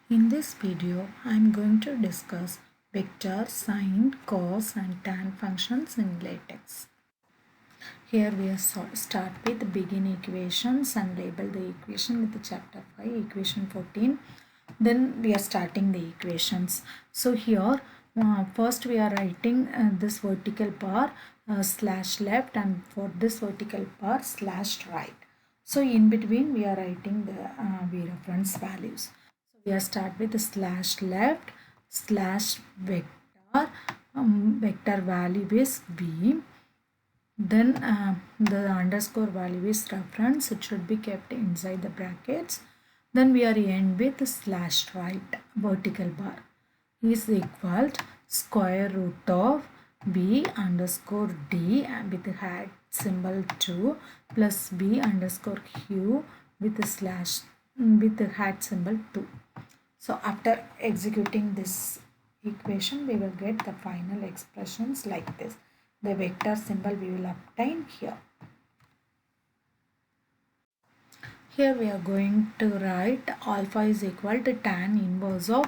In this video, I am going to discuss vector, sine, cos and tan functions in latex. Here we start with begin equations and label the equation with the chapter 5, equation 14. Then we are starting the equations. So here first we are writing this vertical bar slash left, and for this vertical bar slash right. So in between we are writing the reference values. So we are start with the slash left slash vector. Vector value is v. Then the underscore value is reference. It should be kept inside the brackets. Then we are end with slash right vertical bar is equal to square root of b underscore d with the hat symbol 2 plus b underscore q with the slash with the hat symbol 2. So after executing this equation, we will get the final expressions like this. The vector symbol we will obtain here. Here we are going to write alpha is equal to tan inverse of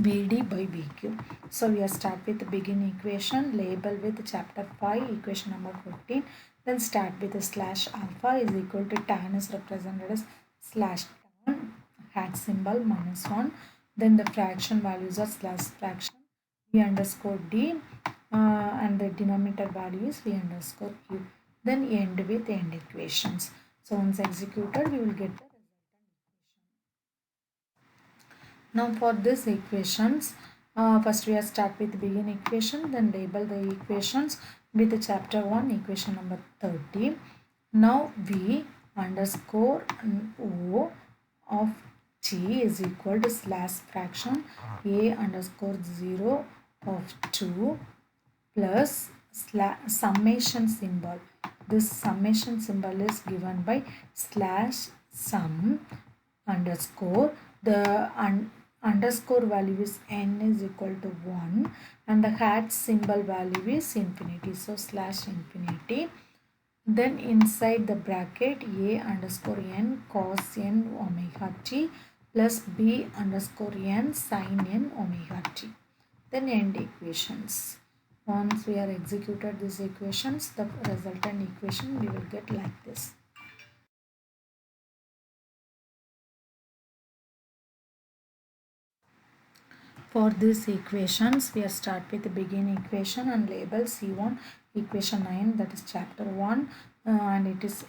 BD by BQ. So we are start with the begin equation, label with chapter 5, equation number 14. Then start with the slash alpha is equal to tan is represented as slash tan, hat symbol -1. Then the fraction values are slash fraction v underscore d and the denominator value is v underscore q. Then end with end equations. So once executed, we will get the resultant equation. Now for this equations, first we are start with begin equation, then label the equations with the chapter 1, equation number 30. Now v underscore o of t is equal to slash fraction a underscore 0 of 2 plus summation symbol. This summation symbol is given by slash sum underscore. The underscore value is n is equal to 1 and the hat symbol value is infinity. So slash infinity. Then inside the bracket a underscore n cos n omega t plus b underscore n sin n omega t. Then end equations. Once we are executed these equations, the resultant equation we will get like this. For these equations, we are start with the begin equation and label C1 equation 9, that is chapter 1 and it is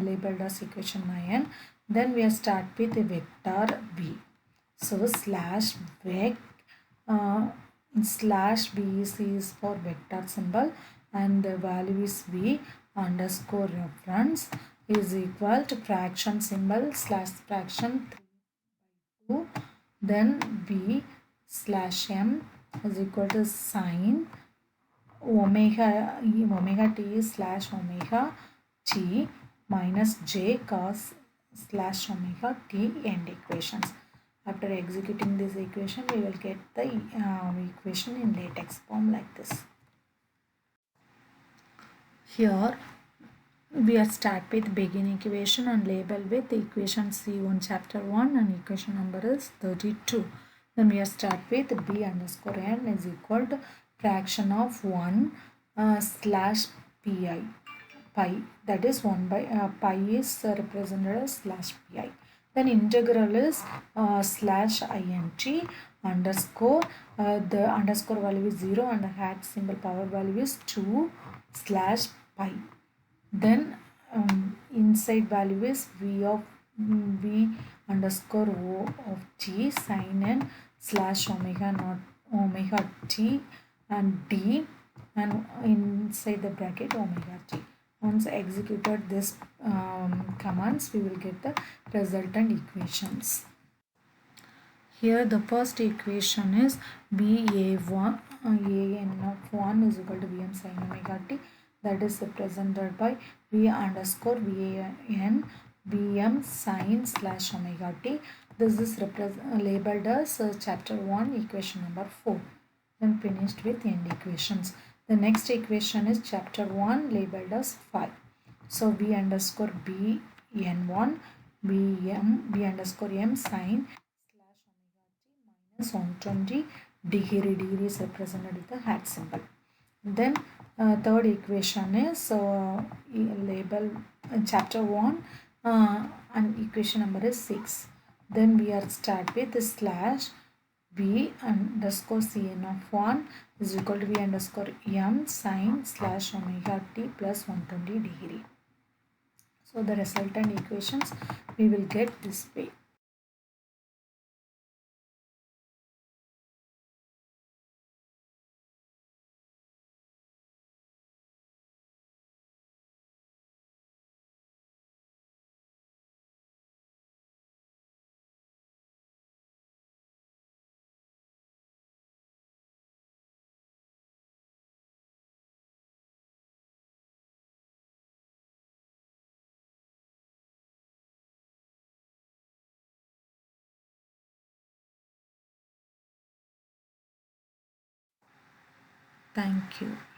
labeled as equation 9. Then we are start with the vector v. So slash vec slash v is for vector symbol and the value is v underscore reference is equal to fraction symbol slash fraction 3 by 2. Then v slash m is equal to sine omega t slash omega t minus j cos slash omega t end equations. After executing this equation, we will get the equation in latex form like this. Here we are start with begin equation and label with the equation C1 chapter 1 and equation number is 32. Then we are start with b underscore n is equal to fraction of 1 slash pi, that is 1 by pi is represented as slash pi. Then integral is slash int underscore the underscore value is 0 and the hat symbol power value is 2 slash pi. Then inside value is v underscore o of t sin n slash omega naught omega t and d and inside the bracket omega t. Once executed this commands, we will get the resultant equations. Here the first equation is va1 an of 1 is equal to vm sin omega t, that is represented by v underscore van vm sin slash omega t. This is labeled as chapter 1 equation number 4. Then finished with end equations. The next equation is chapter 1 labeled as 5. So v underscore b n1 b underscore m sin slash omega t 120 degree. Degree is represented with the hat symbol. Then third equation is label chapter 1 and equation number is 6. Then we are start with the slash v underscore cn of 1 is equal to v underscore m sine slash omega t plus 120 degree. So the resultant equations we will get this way. Thank you.